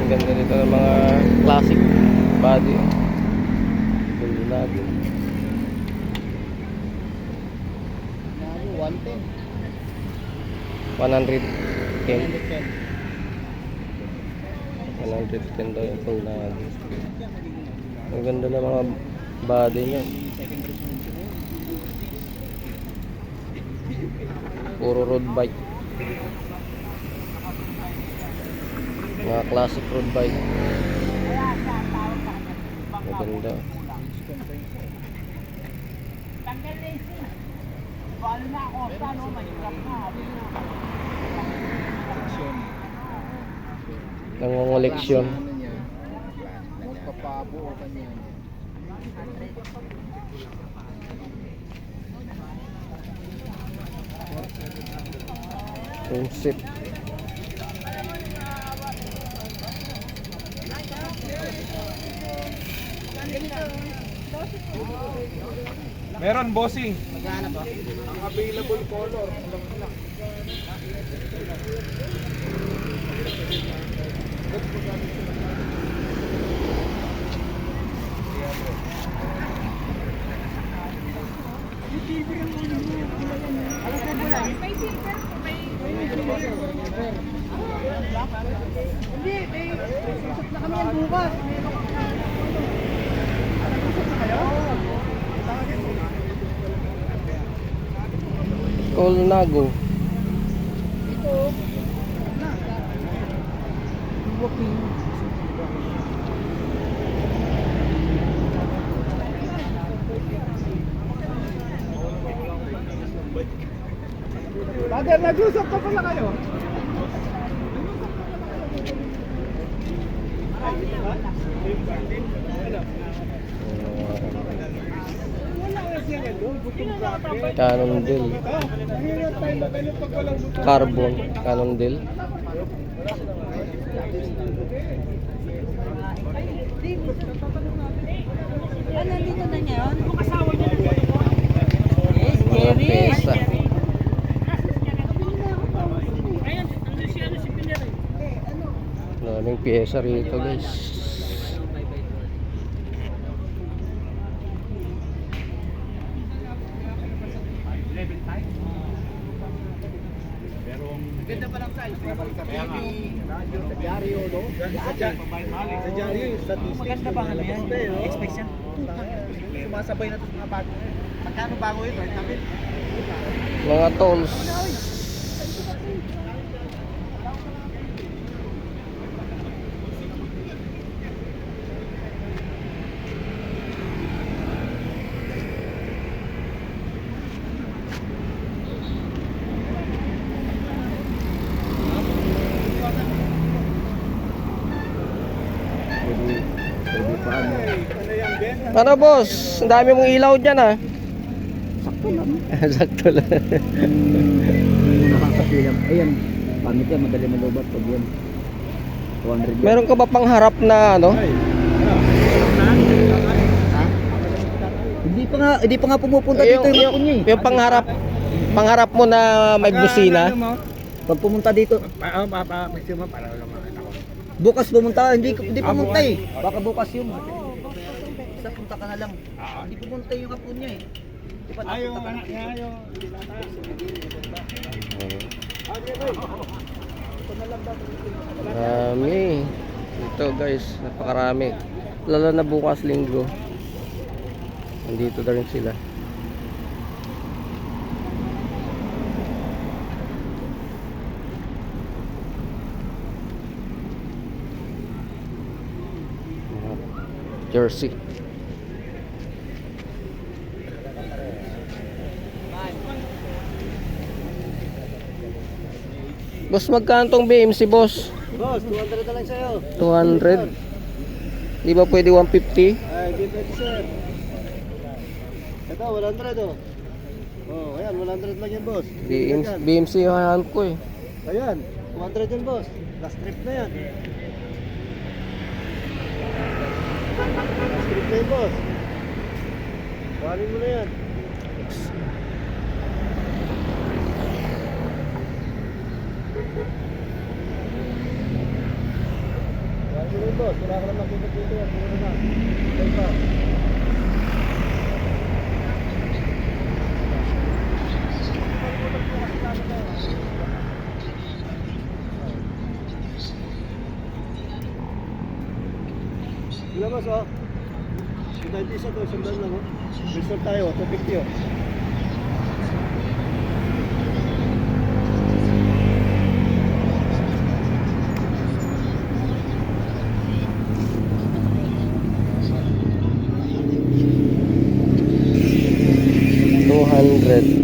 Ang ganda nito ng mga classic body. Ganda lagi. 110. 110 daw yung full lagi. Ang ganda ng mga body niya. Puro road bike. Mga classic road bike. Maganda. Nangungoleksyon. Magpapabuo ka niya. Sunset. Meron bossing. Maghanap ba? Ang available color. Hindi, susot na kami yan bukas. Colnago. Ito, walking. Brother, nag-usap pa pala kayo. Cannondale. Carbon. Cannondale. Nandito na niya yun? Mga pyesa. Daming pyesa rito, guys. Ganda pa lang size. Kaya nga. Sa dyaryo, no? Sa dyaryo, yung statistics. Maganda ba ano yan? Expectation? Sumasabay na ito mga bago. Magkano bago yun? Right namin? Mga tolls. Ano boss? Ang dami mong ilaw dyan ah. Sakto lang. Sakto lang. Nakakapilang. Ayan, pangit yan, madali malubat pag yan. 200 yan. Meron ka ba pangharap na ano? Ha? Hindi pa nga pumupunta dito yung hapon niya eh. Yung pangharap mo na may busina. Pag pumunta dito, bukas pumunta, hindi pumunta eh. Baka bukas yun. Isa punta ka na lang. Hindi pumunta yung hapon niya eh. Di ba napunta ka na? Marami. Ito guys, napakarami. Lalo na bukas linggo. Nandito na rin sila. Jersey. Boss, magkano tong BMC boss? Boss, 200 na lang sa'yo. 200. Di ba pwede 150? Ay, hindi pwede sir. Ito, 100 oh. Oh, ayan, 100 lang yan boss. BMC yung hanap ko eh. Ayan, 200 yan boss. Last trip na yan. Last trip na yan boss. Kuhanin mo na yan. boss. Wala ka lang makikita dito. Mura na. Okay pa. Wala mas oh. Kita yung isa to, isang daan lang oh. Restore tayo, 250 oh.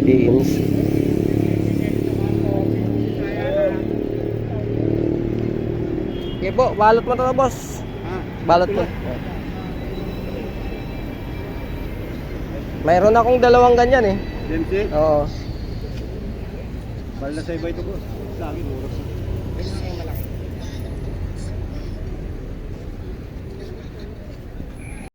Beans. Okay po, balot mo to boss. Balot mo. Mayroon akong dalawang ganyan eh. Dempsey? Oo. Bala sa iba ito boss. Sa akin, mura sa